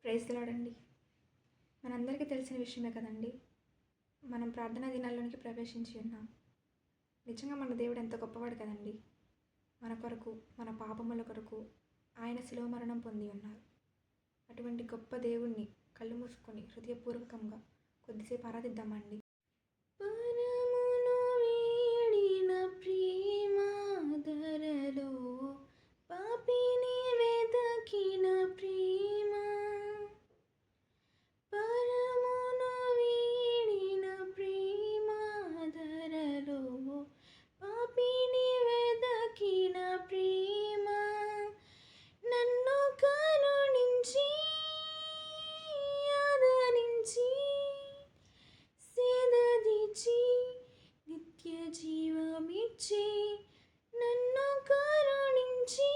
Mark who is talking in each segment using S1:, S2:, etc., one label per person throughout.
S1: Praise the lord అండి. మనందరికీ తెలిసిన విషయమే కదండి. మనం ప్రార్థనా దినాల్లోనికి ప్రవేశించి ఉన్నాం. నిజంగా మన దేవుడు ఎంత గొప్పవాడు కదండి. మన కొరకు, మన పాపముల కొరకు ఆయన శిలువ మరణం పొంది ఉన్నారు. అటువంటి గొప్ప దేవుణ్ణి కళ్ళు మూసుకొని హృదయపూర్వకంగా కొద్దిసేపు ఆరాధిద్దామండి. పరమును వీడిన ప్రేమ ధరలో పాపిని వెదకిన ప్రేమ, పరమును వీడిన ప్రేమ ధరలో పాపిని వెదకిన ప్రేమ, నన్ను కరుణించి ఆదరించి సేదదీచి నిత్య జీవమిచ్చి, నన్ను కరుణించి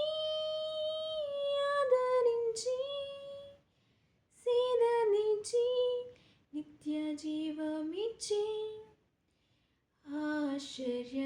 S1: ఆదరించి సేదదీచి నిత్య జీవమిచ్చి, ఆశ్చర్య